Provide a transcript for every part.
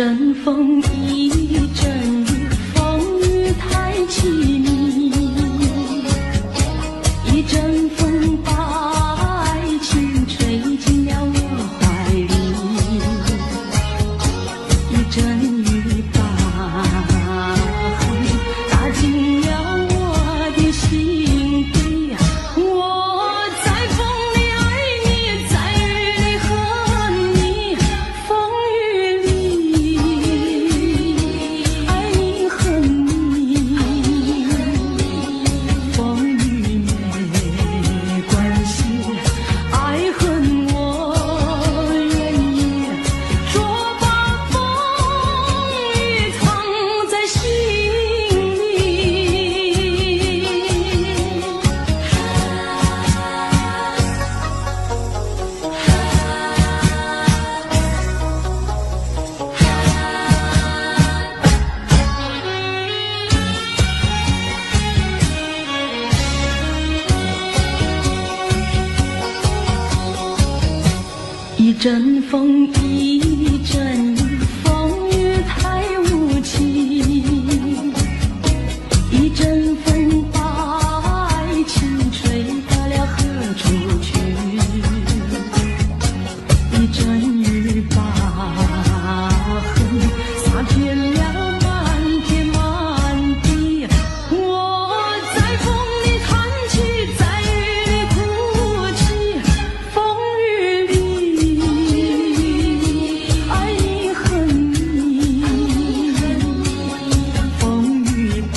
阵风，一阵雨，风雨太凄迷。一阵风把爱情吹进了我怀里，一阵雨把恨打进了我的心底。我在风里爱你，在雨里恨你，风雨里爱你恨你，风雨没关系，爱恨我愿意，说把风雨藏在心里。一阵风，一阵雨，风雨太无情。一阵风把爱情吹到了何处去？一阵雨把恨洒遍了满天满地。我在风里叹气，在雨里哭泣，风雨里爱你恨你，风雨不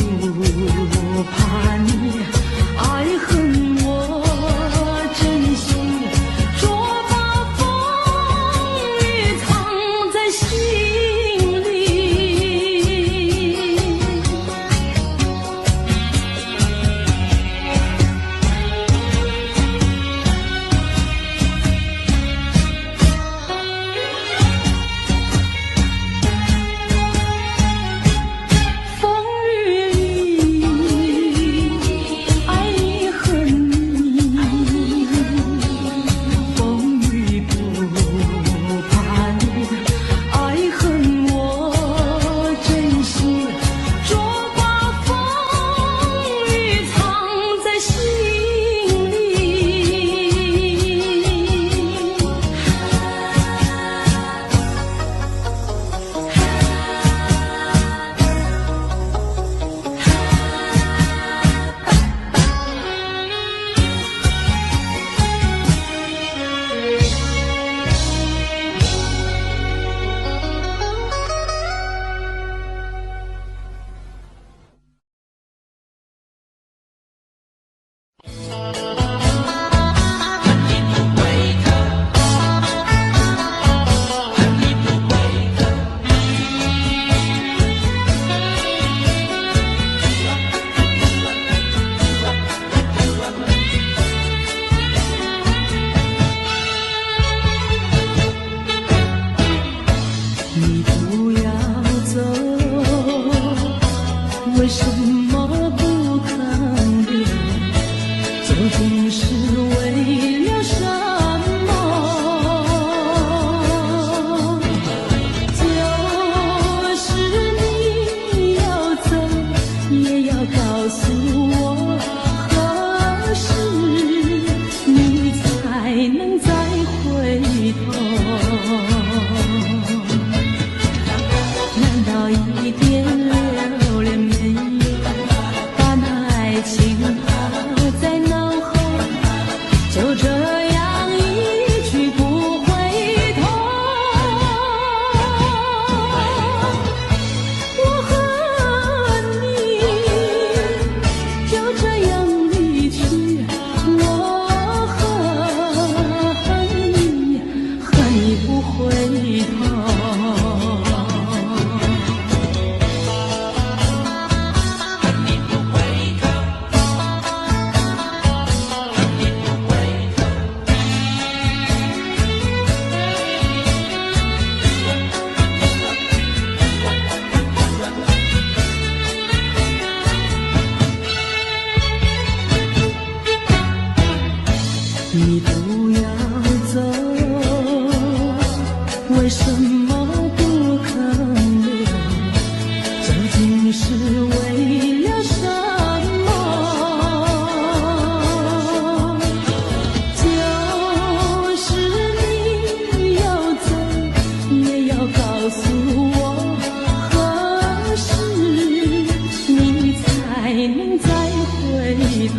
能再回头？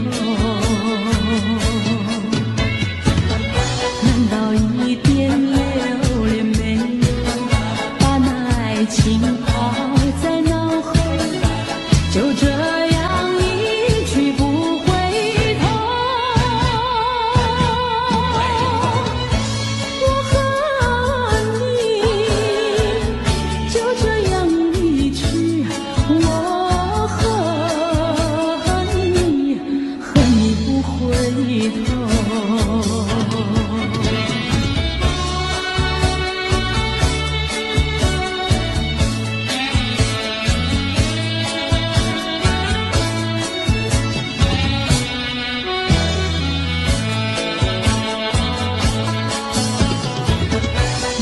难道一点留恋没有，把那爱情抛在脑后，就这样一去不回头？我和你就这样离去，我和你不回头。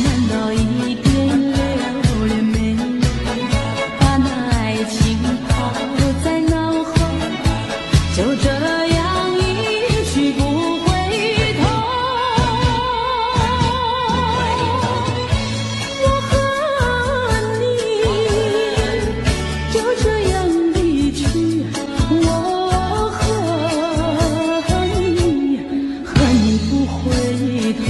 难道一点留恋没有，把那爱情抛在脑后，就这样一去不回头？我和你就这样离去，我和你不回头。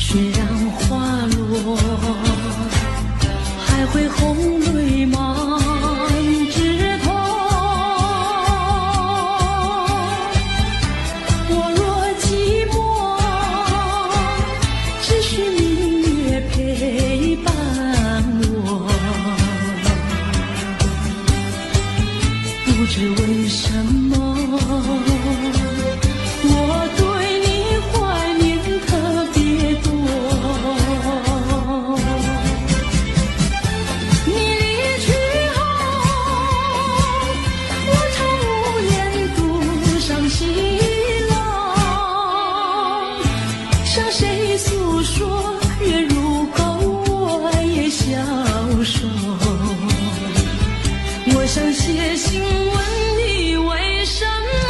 雪让花落，还会红泪满枝头。我若寂寞，只需明月陪伴我。不知为什么，我对你怀念特别多。你离去后，我常无言独上西楼，向谁诉说？月如钩，我也消瘦。我想写信问你为什么，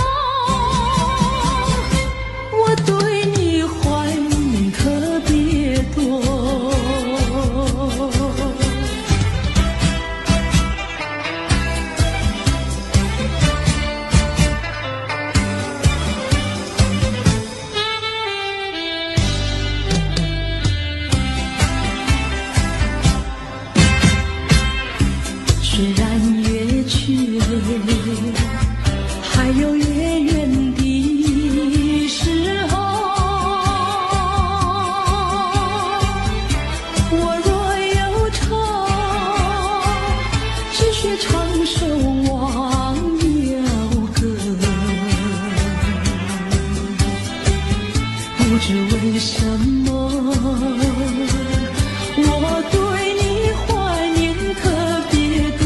我对你怀念特别多。虽然月缺，还有月圆的时候。我若忧愁，只需唱首忘忧歌。不知为什么，我对你怀念特别多。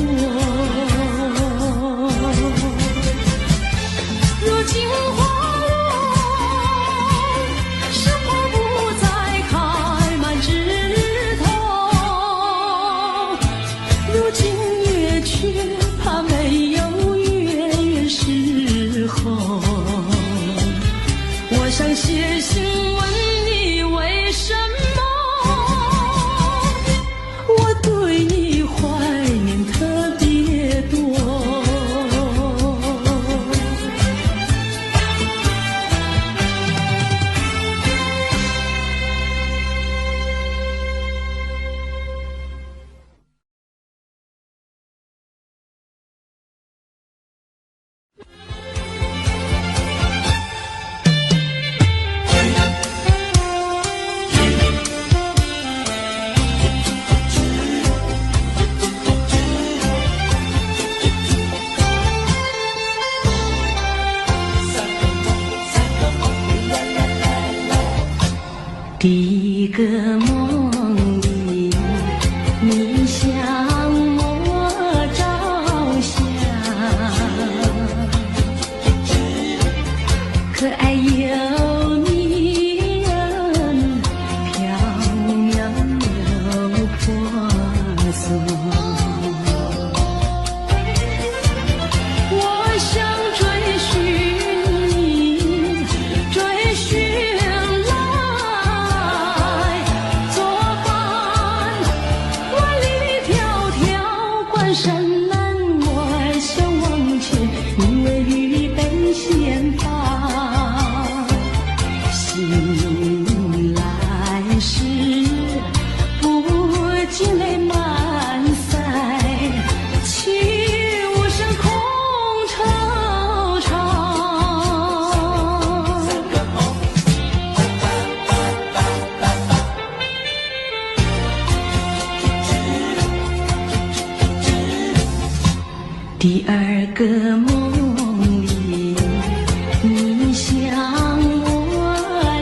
如今花落，是花不再开满枝头。如今月缺，怕没有月圆时候。我想写信问你为什么，我对你怀念特别多。第一个梦里，你向我照相，可爱又迷人，缥缈又婆娑。我想追寻你，追寻来作伴。万里迢迢关山难，我想往前，你为预备先发。醒来时，不禁泪满腮，泣无声空惆怅。第二个梦里，你向我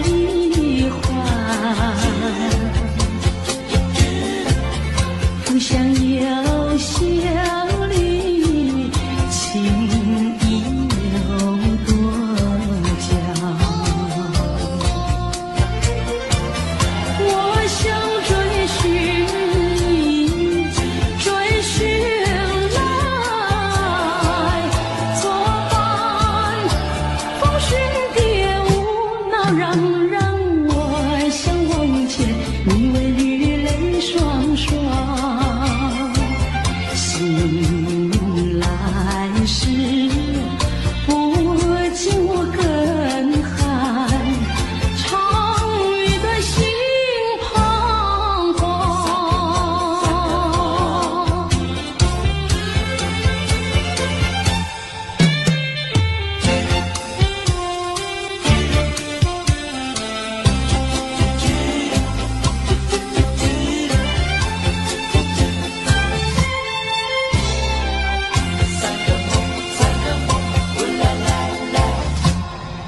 离欢，不想有笑里，情意有多娇。我想追寻你，追寻来作伴。风寻蝶舞，闹嚷嚷，我想往前，你为绿泪双双。醒来时，不禁我更寒，长雨的心彷徨。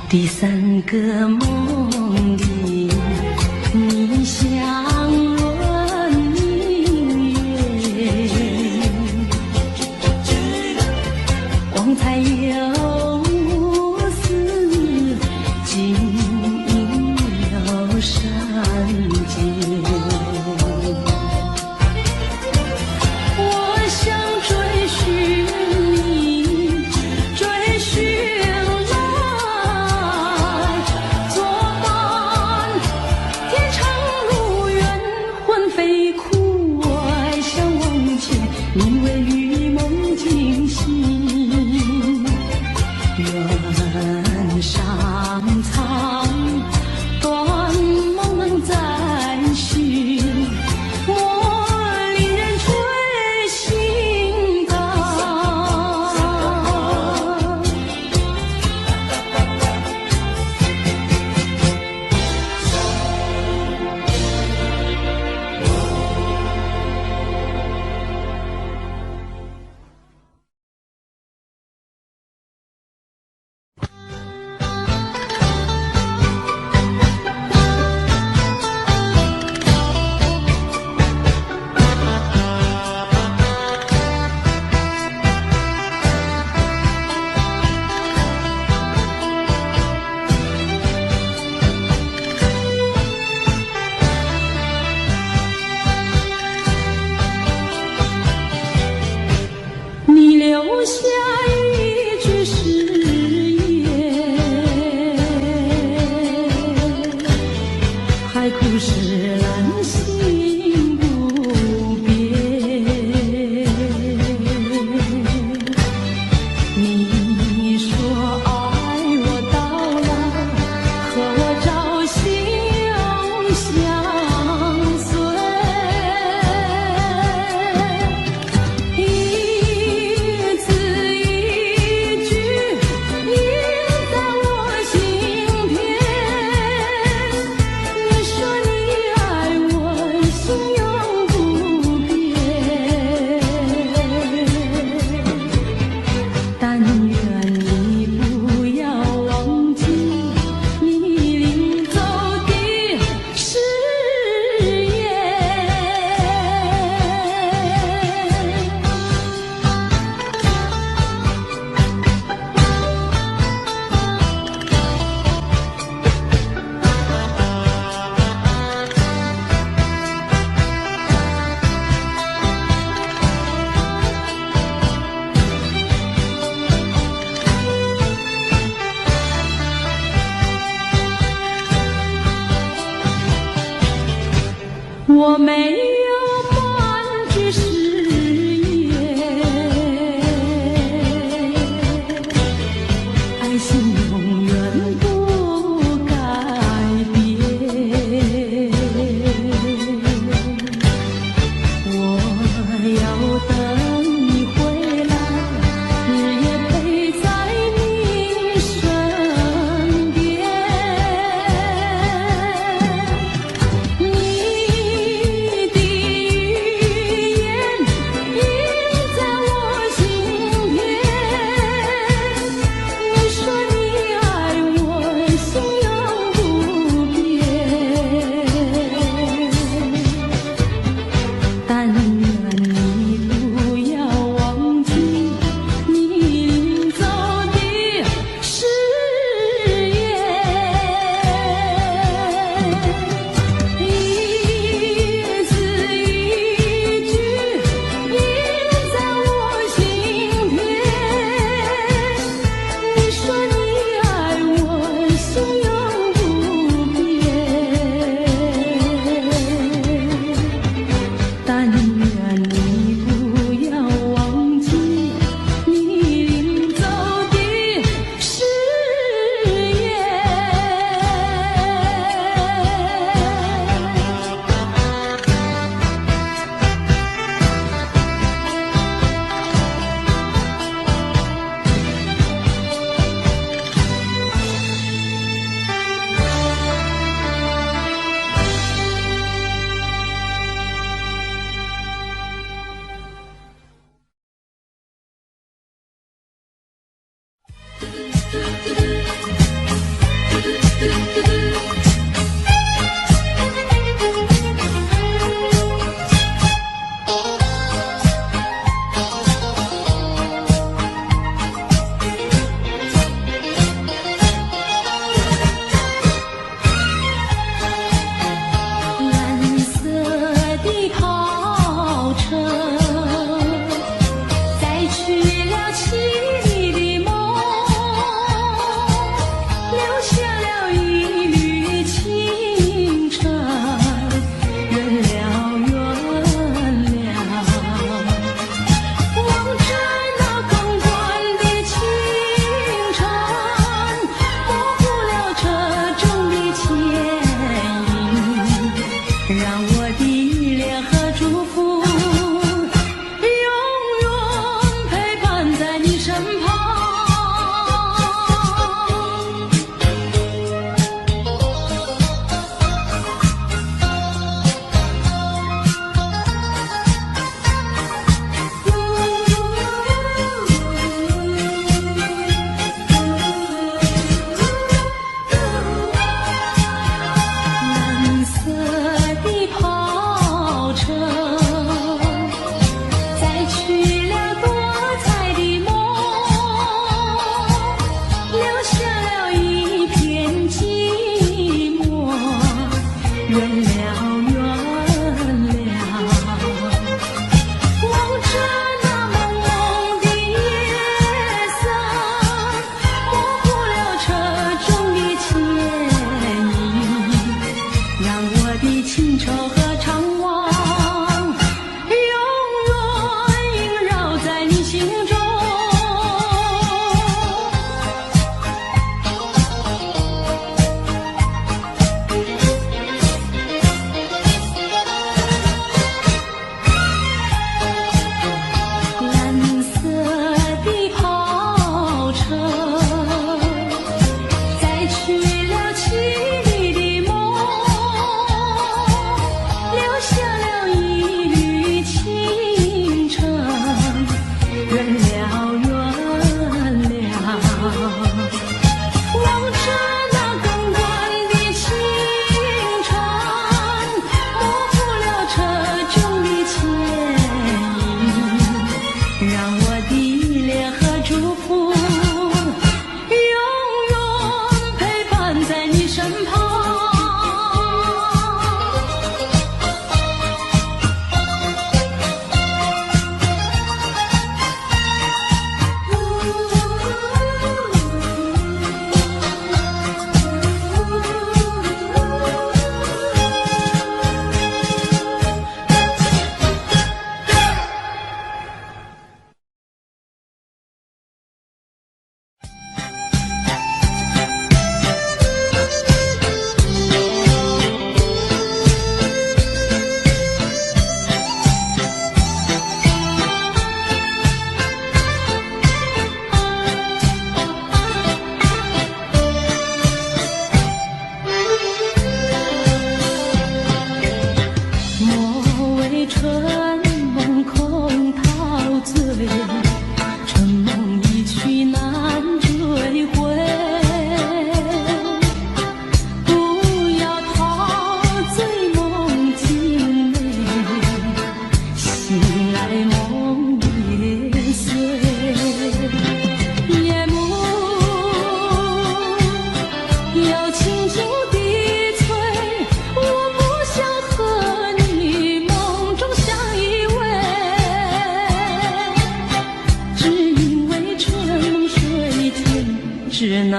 第三个梦里，你向我明月，光彩又似金银有山间。我想追寻你，追寻来作伴。我没有半句誓言，爱情永远不改变。我要等你回来，日夜陪在你身边。你的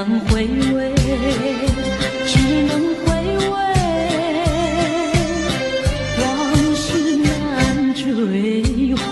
能回味，只能回味，往事难追回。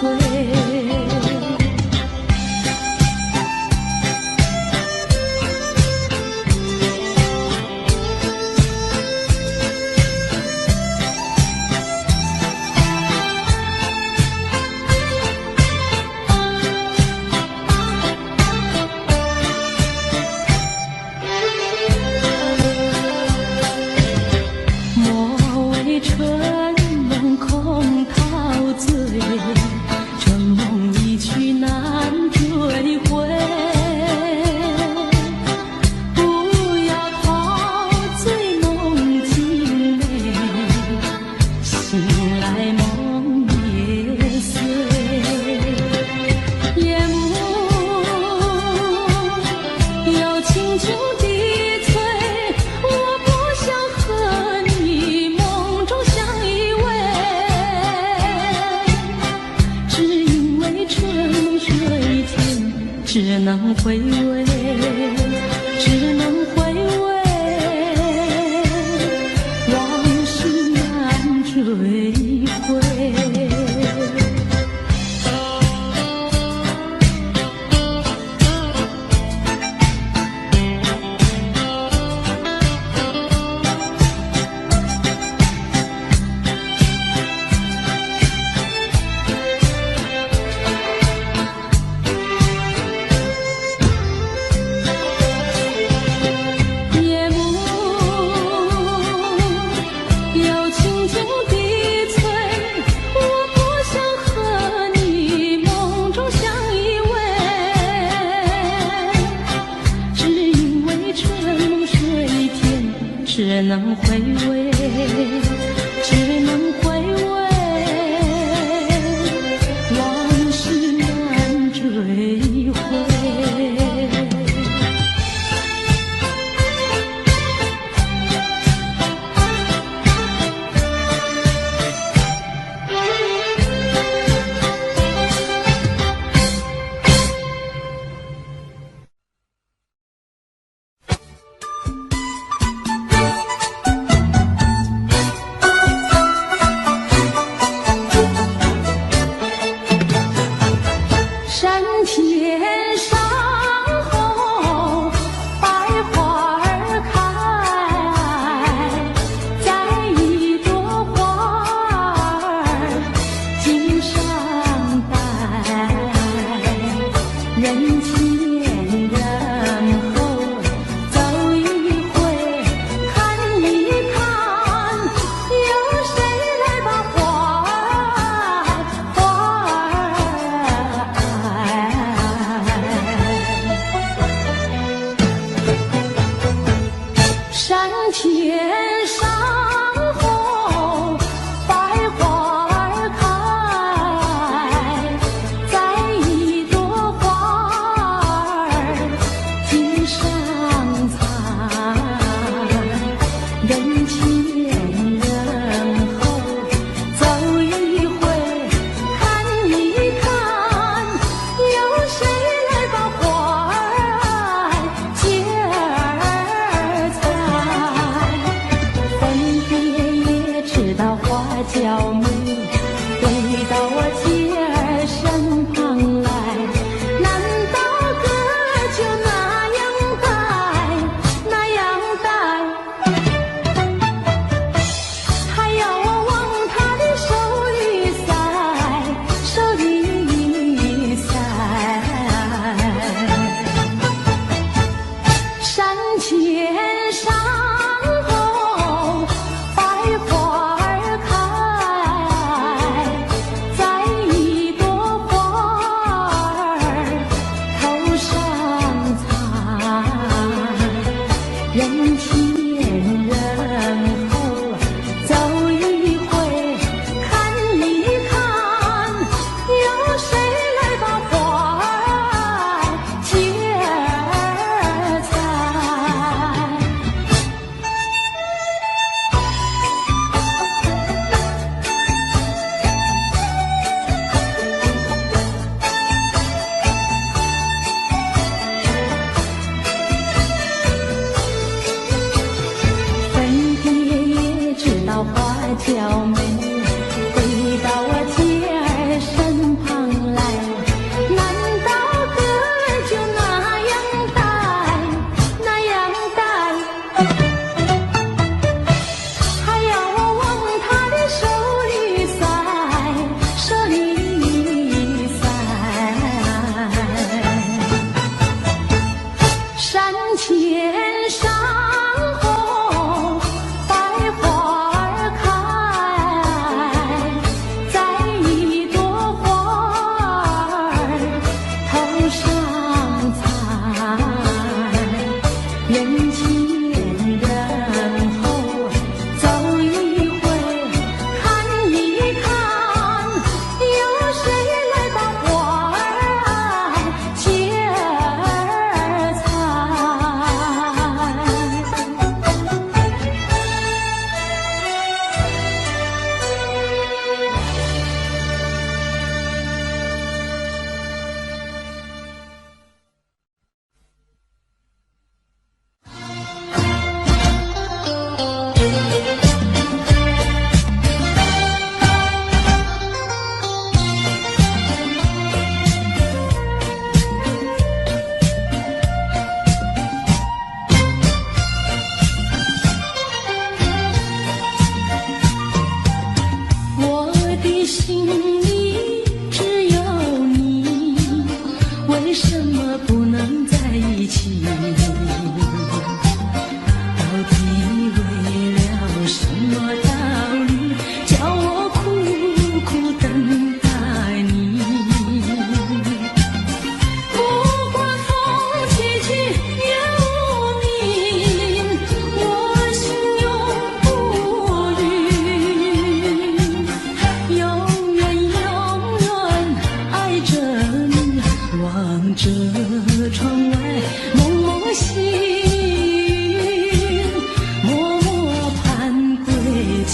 只能回味，只能回味，往事难追回。只能回味，只能回味，往事难追回。天上红，百花儿开，在一朵花儿襟上戴。人前人后走一回，看一看，有谁来把花儿山前上红，百花儿开，在一朵花儿襟上采。人前人后走一回，看一看，有谁来把花儿接儿知道花娇美，飞到我姐儿身旁来。难道哥就那样戴，那样戴？还要我往他的手里塞，手里塞。山前上红，百花儿开，在一朵花儿头上采。人前人后走一回，看一看，有谁来把花儿接儿采？娇美，回到我妻儿身旁来。难道哥就那样呆，那样呆？还要我往他的手里塞，手里塞。山前山后百花儿开，在一朵花儿头上采。人前人后走一回，看一看，有谁来把花儿接儿采？我的心里只有你，为什么不能在一起？到底为了什么道理，叫我苦苦等待你？不管风起起雨无名，我心永不渝。永远永远爱着你，望着窗外蒙蒙细雨，默默盼归期。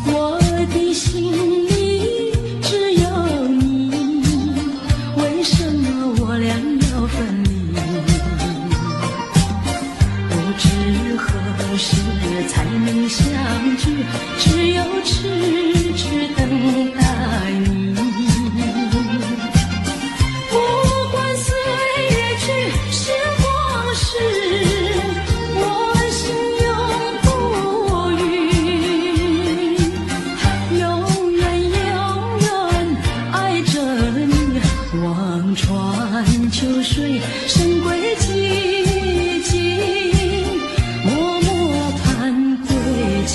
我的心里只有你，为什么我俩要分离？不知何时才能相聚，只有痴痴等待你。不管岁月去，时光逝，我心永不渝。永远永远爱着你，望穿秋水，深归寂静，默默盼归期。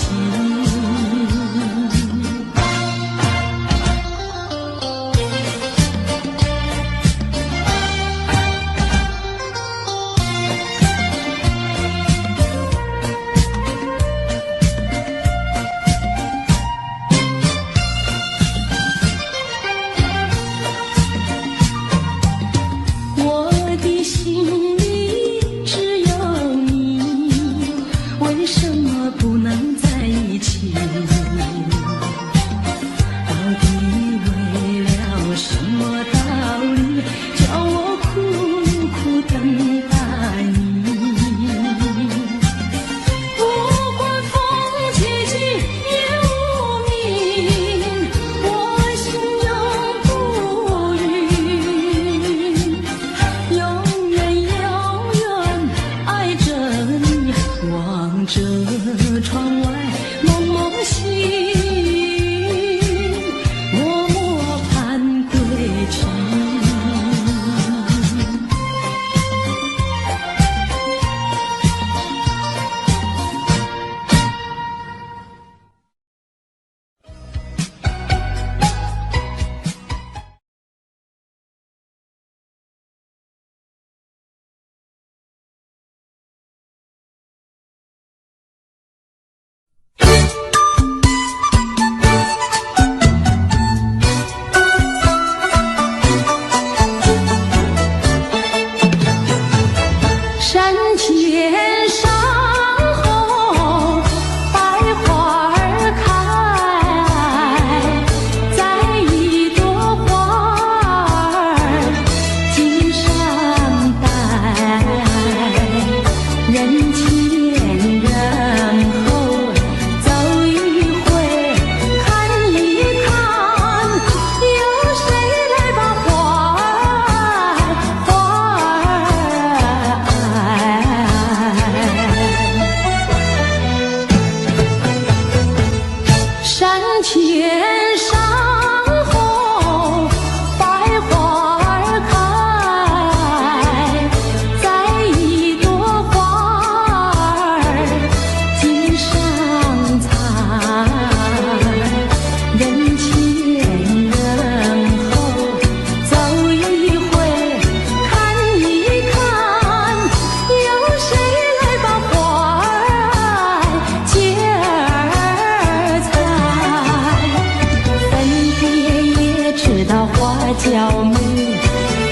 娇媚，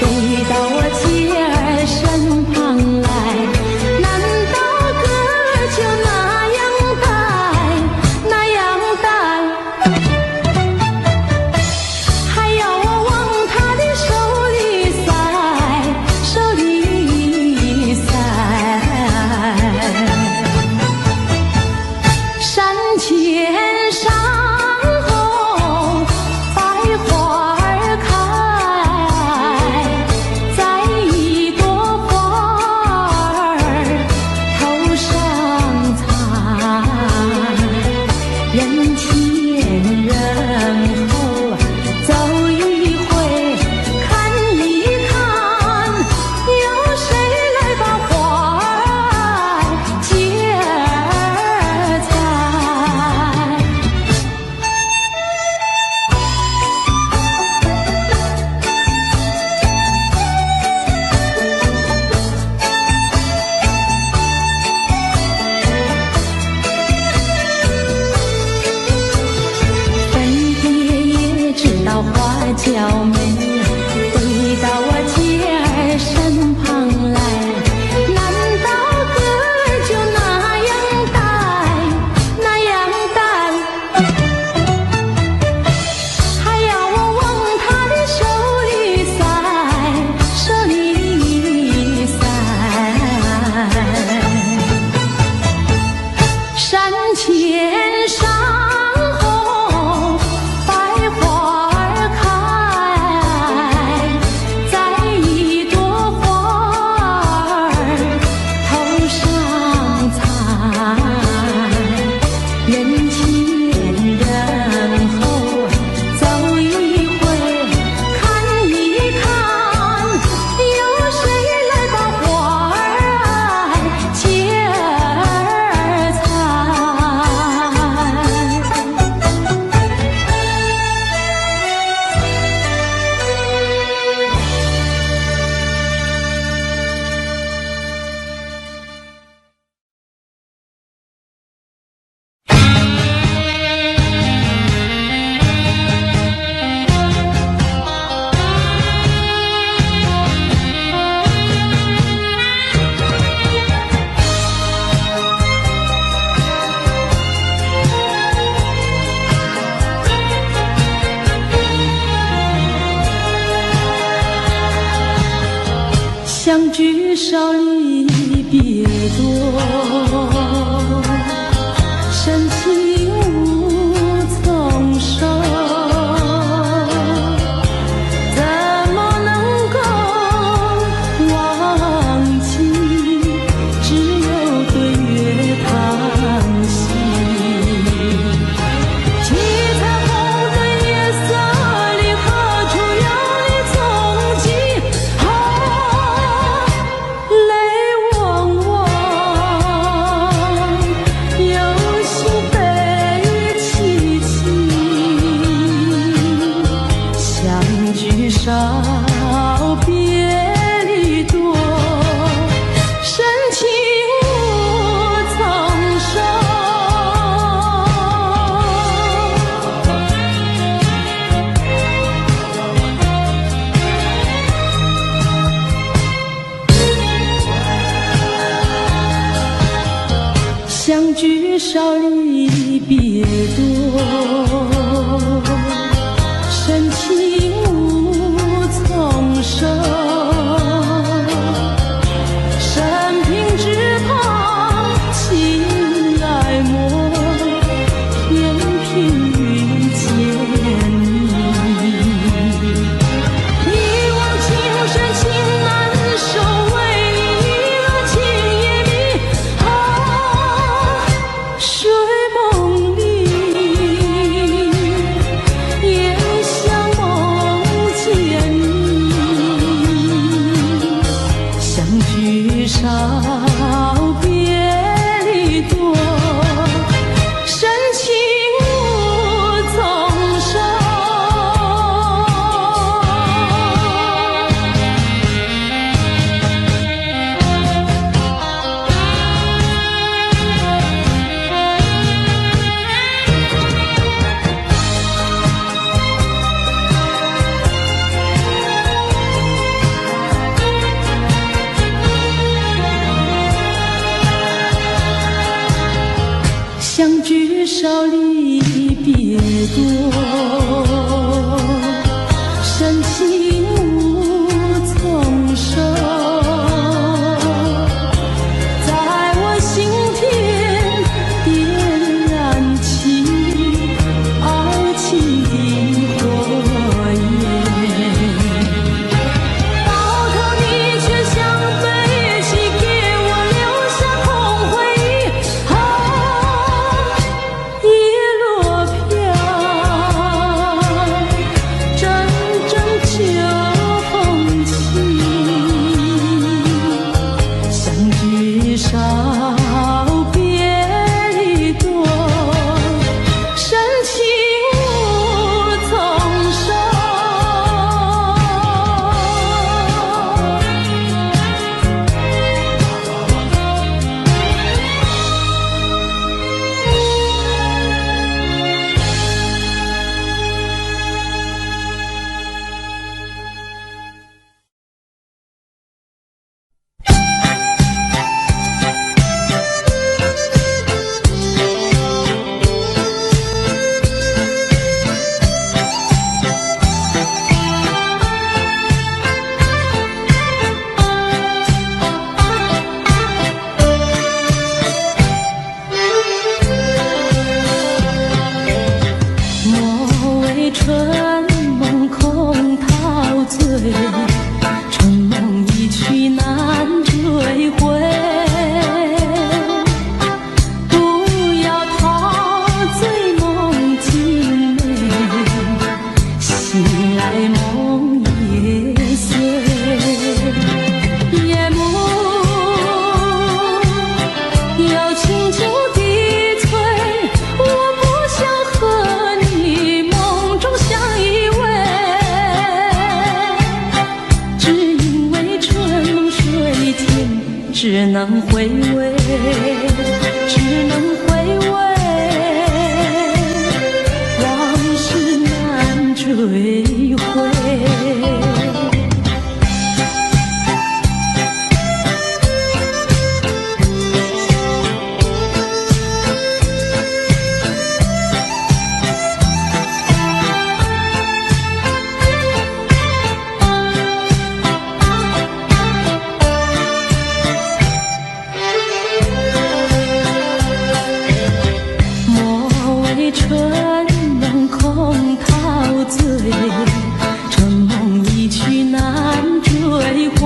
飞到我姐儿身旁来。难道哥就那样呆，那样呆？还要我往他的手里塞，手里塞。山前山后百花儿开，在一朵花儿头上采。人前人后走一回，看一看，有谁来把花儿接儿采？粉蝶也知道花娇美，飞到我姐儿身旁来。难道哥就那样呆，那样呆？还要我往他的手里塞，手里塞。山前山后百花儿开，在一朵花儿头上采。人前人后走一回，看一看，有谁来把花儿接儿采？相聚少离别多，深情无从收。怎么能够忘记？只有对月叹息。七彩虹的夜色里，何处有你踪迹？泪汪汪，有心悲戚戚。相聚少，别离多，深情无从收。相聚少离别多，深情无从收。生平只盼情爱莫，偏偏遇见你。一往情深情难收，为你热情也迷。睡梦里也想梦见你。相聚少，别离多，深情无你别躲，深情无从收，在我心田点燃起爱情的火焰，到头你却像飞机，给我留下空回忆。叶落飘，阵阵秋风起，相聚少别离多，深情无从收。莫为春梦空陶醉，春梦一去难追回。不要陶醉梦境美，醒来梦也碎。夜幕又轻轻低垂，我不想和你梦中相依偎，只因为春梦水天，只能回味，只能回味，往事难追回。莫为春梦空陶醉，春梦一去难追回。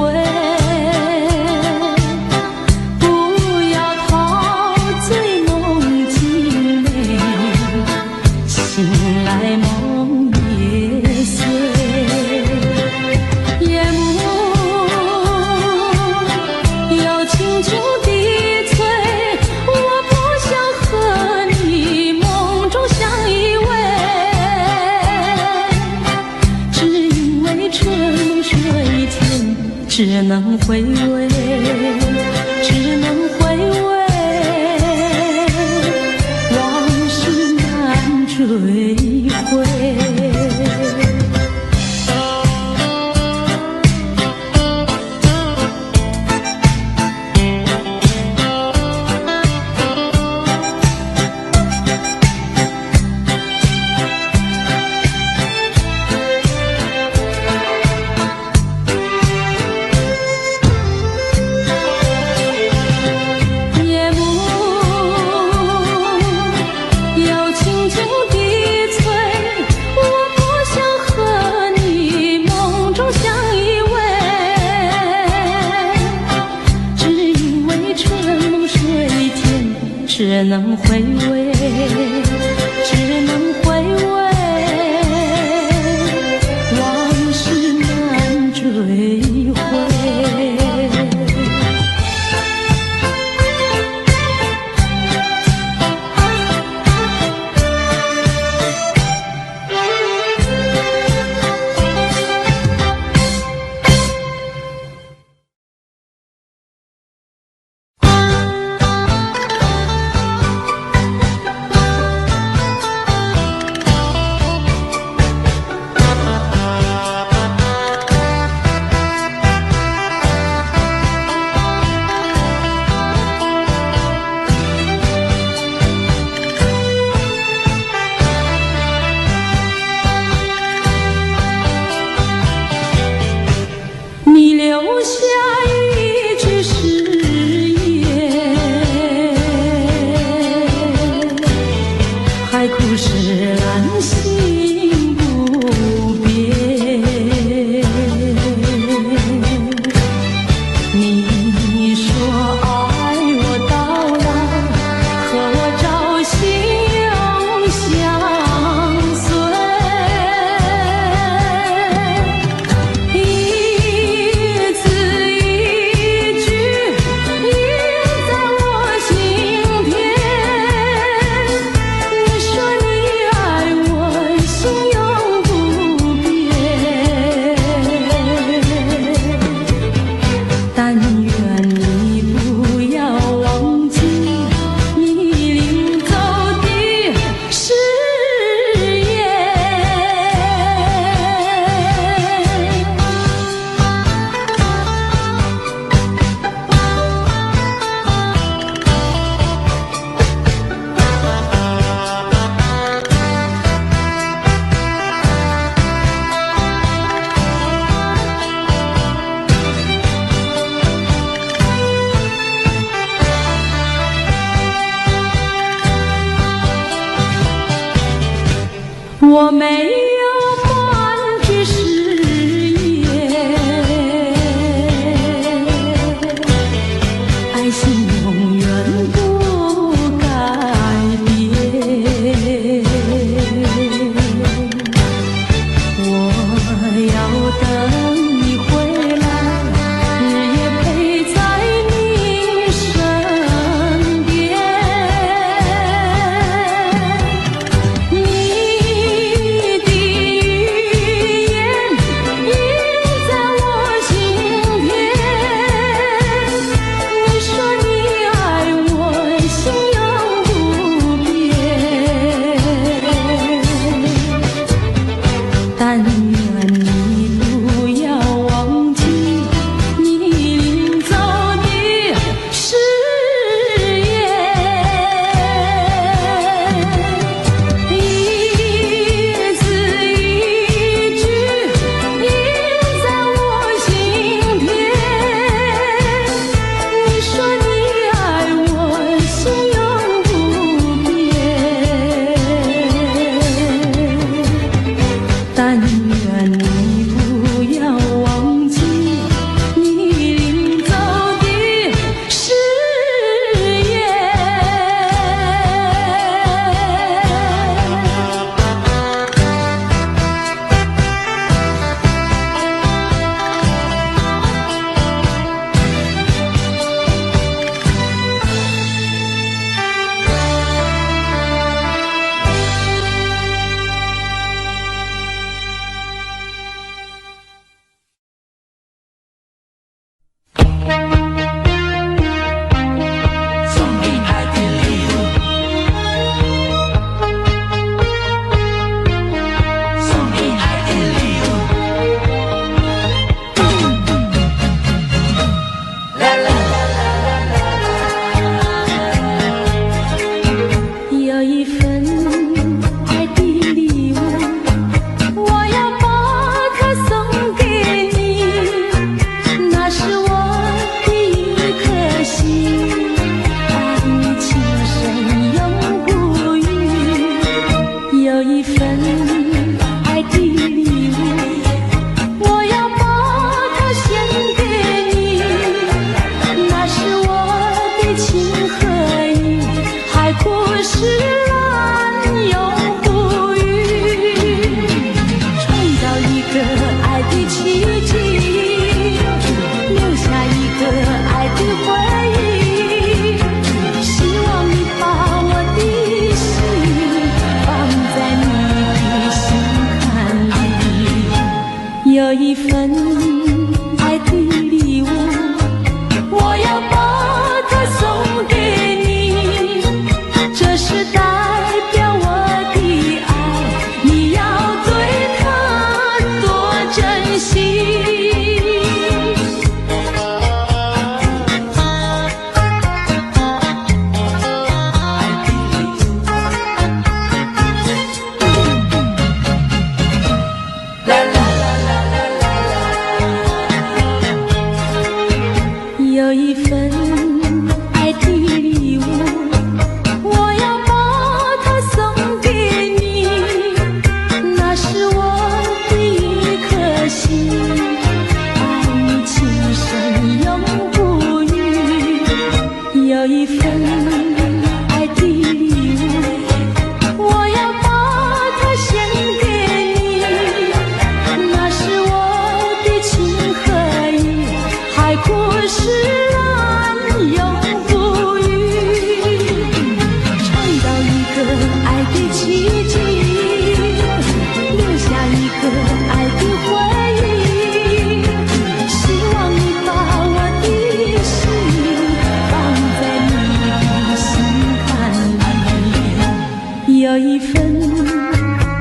不要陶醉梦境美，醒来梦也碎。夜幕又轻轻低垂，我不想和你梦中相依偎，只因为春梦水天，只能回味，只能回味，往事难追回。夜幕又轻轻低垂，我不想和你梦中相依偎，只因为春梦水天，只能回味，只能回味，往事难追回。安心不变。你说爱我到老，和我朝夕永相随，一字一句印在我心田。你说你爱我，心永不变，但愿你不要忘记你领走的誓言。我没有半句誓言，爱情永远不改变。我要等你回来，日夜陪在你身边。你的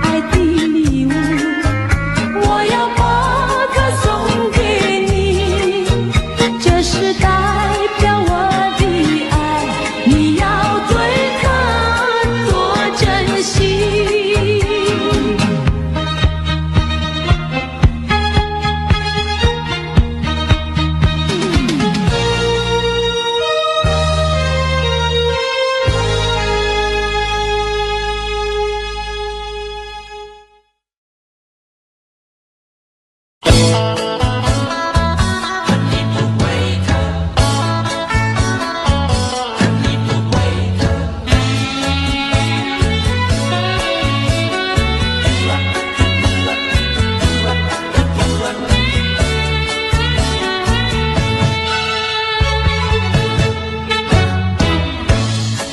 爱的礼物，我要把它送给你，这是代表我的爱，你要对它多珍惜。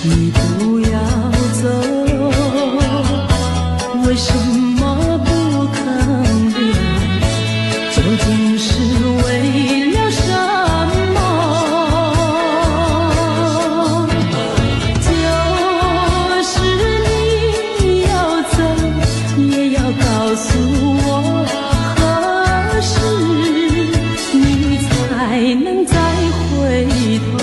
你不要走，为什么不肯留？究竟是为了什么？就是你要走，也要告诉我，何时你才能再回头？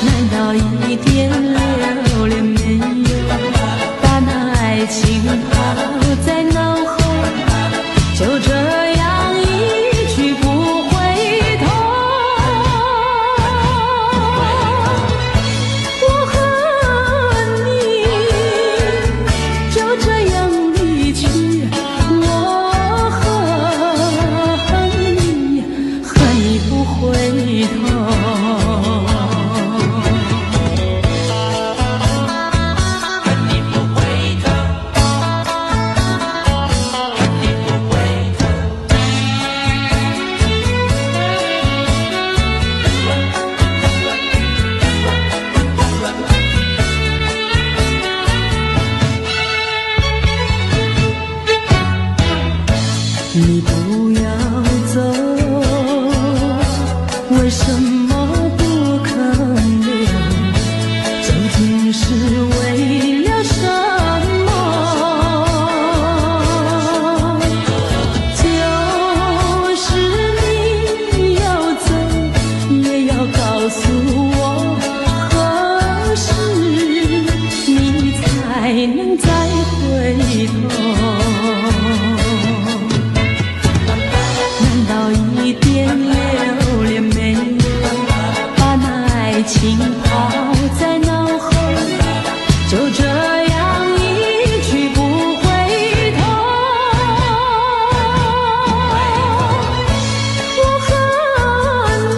难道一点留恋没有，把那爱情抛在脑后，就这样一去不回头？我和你就这样离去，我恨你，恨你不回头。你不要走，为什么不肯留？究竟是为了什么？就是你要走，也要告诉我，何时你才能再回头？难道一点留恋没有，把那爱情抛在脑后，就这样一去不回头？我和你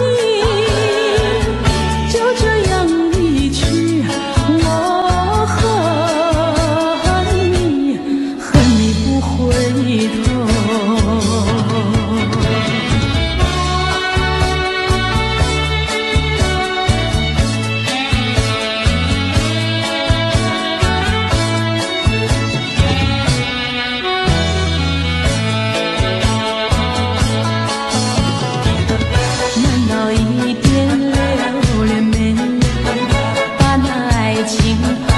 就这样离去，我恨你，恨你不回头。难道一点留恋没有，把那爱情抛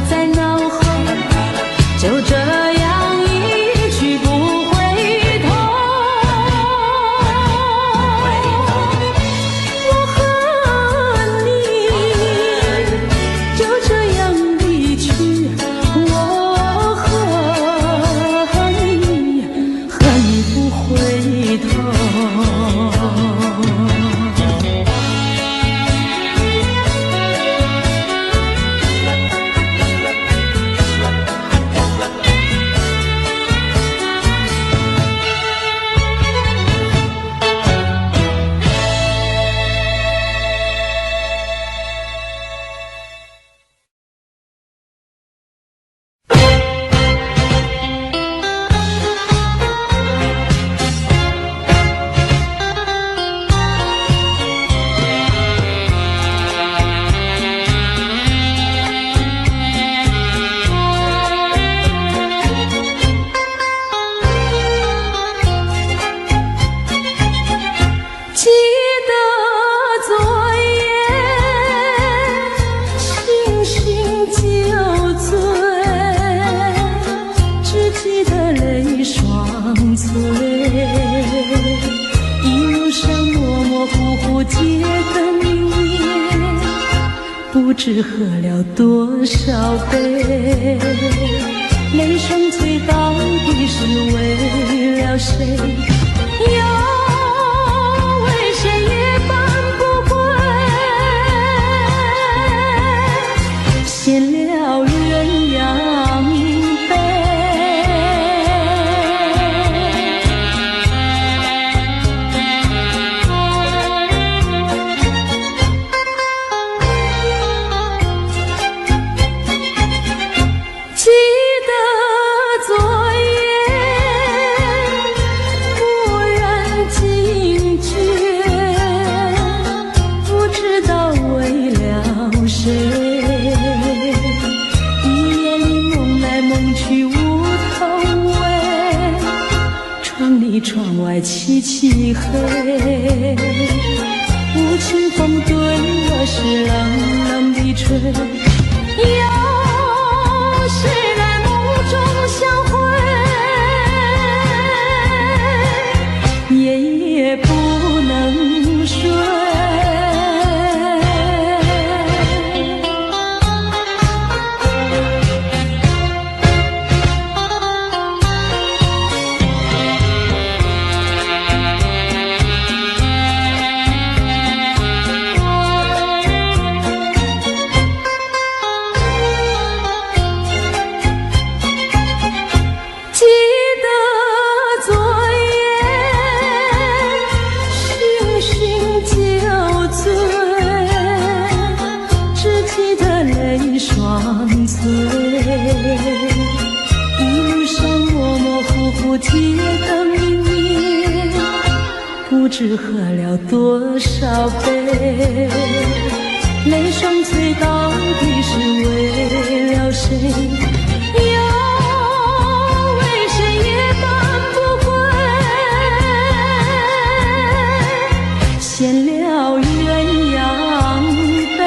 在脑后，就这样一去不回头？我和你就这样离去，我恨你，恨你不回头。知喝了多少杯，泪双醉到底是为了谁？又为谁夜半不归？闲了鸳鸯杯。记得昨夜蓦然惊觉，不知道为了谁，一夜里梦来梦去无头尾，窗里窗外漆漆黑，无情风对我是冷冷地吹。谁来梦中相会，夜夜不能睡。记得昨夜醺醺酒醉，只记得泪双醉，一路上模模糊糊铁灯明灭，不知喝了多少杯，泪双醉到底是为了谁？闲了鸳鸯杯。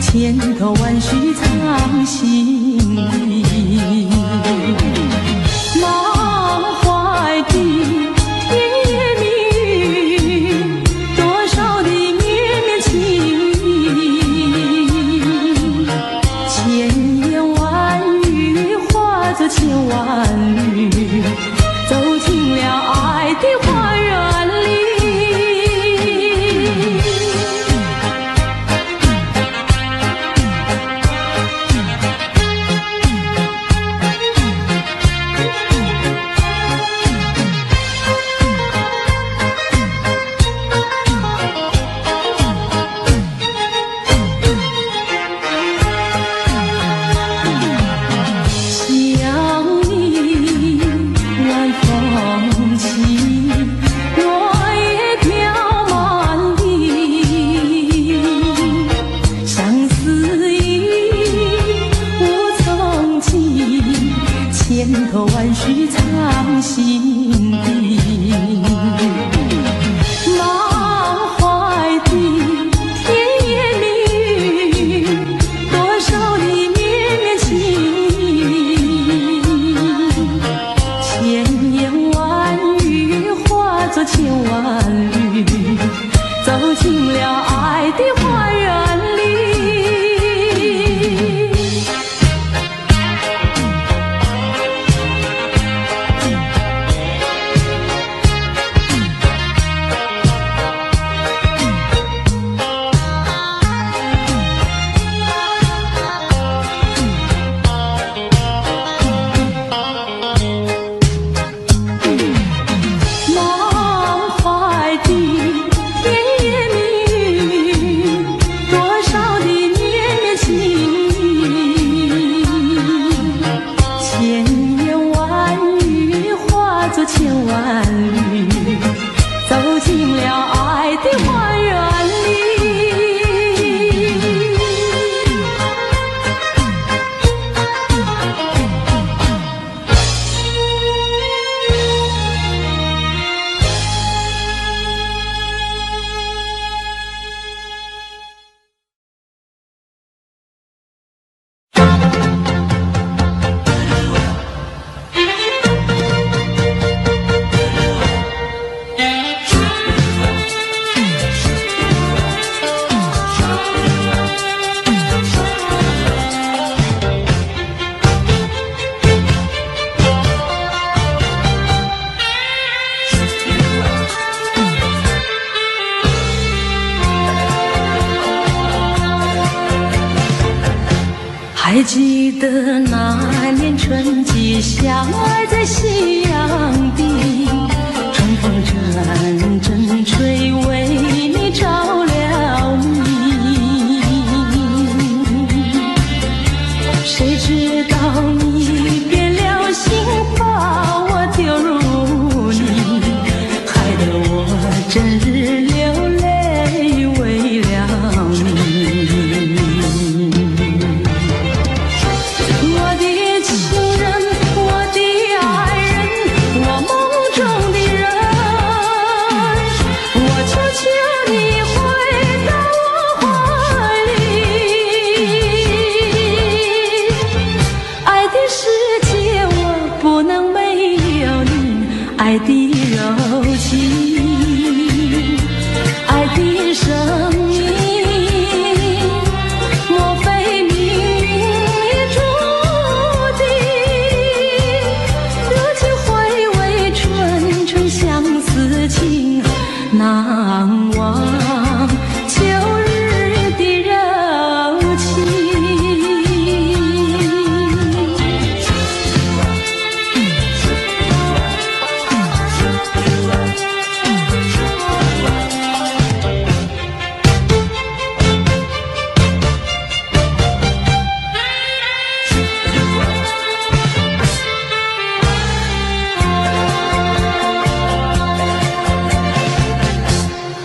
千头万绪藏心底，满怀的甜言蜜语，多少的绵绵情意，千言万语化作千万缕，走进了爱的花园里。千头万绪藏心底，满怀的甜言蜜语，多少的绵绵情意，千言万语化作千万缕，走进了爱的花园里。还记得那年春季，相爱在夕阳底，春风阵阵吹，为你着了迷。谁知道你变了心，把我丢入泥，害得我整日流泪为了你。我的情人，我的爱人，我梦中的人，我求求你回到我怀里。爱的世界我不能没有你，爱的柔情，爱的生命，莫非命运注定？如今回味纯纯相思情，难忘旧日的柔情。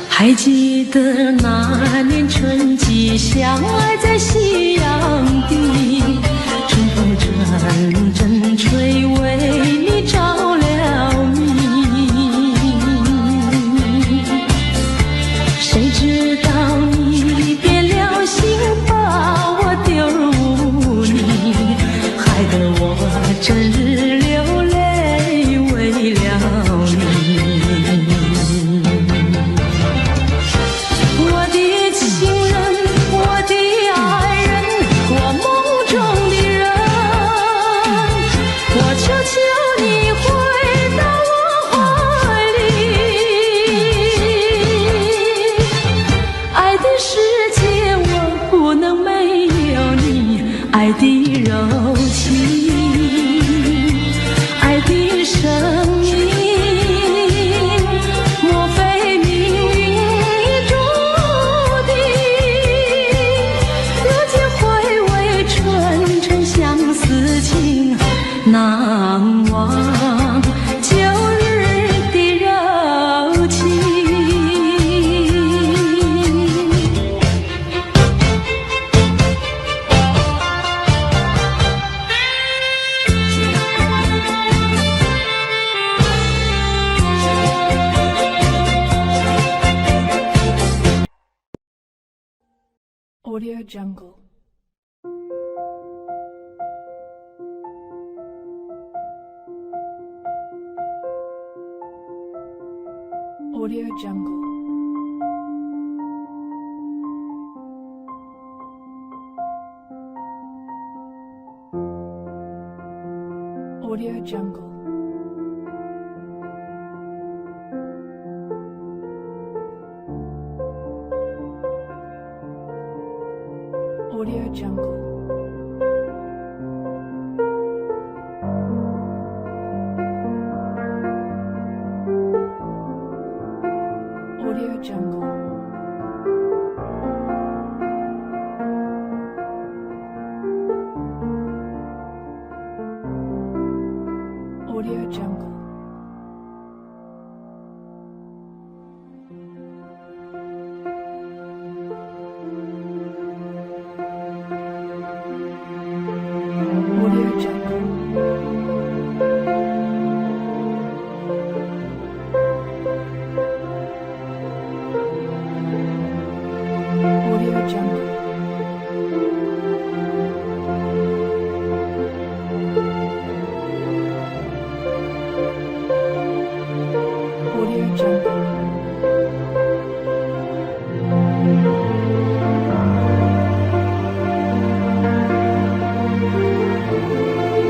还记得那年春季，相爱在夕阳底，春风阵阵吹，为你着了迷。谁知道你变了心，把我丢入泥，害得我整日流泪为了你。我的情人，我的爱人，我梦中的人，我求求你回到我怀里。爱的世界我不能没有你，爱的柔情，爱的生命，莫非命运注定？如今回味纯纯相思情，难忘旧日的柔情。Audio Jungle. Audio Jungle. Audio Jungle. Audio Jungle. Audio Jungle. Audio Jungle. Audio Jungle. Audio Jungle. Audio Jungle.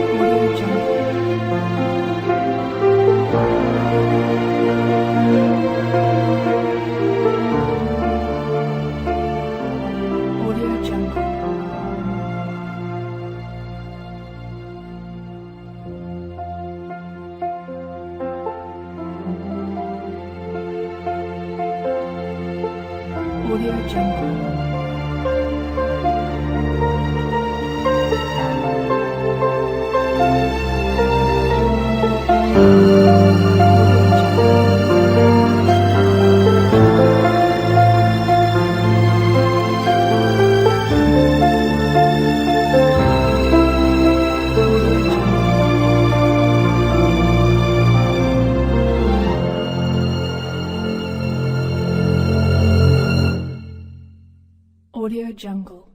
Audio Jungle. Audio Jungle. Audio Jungle.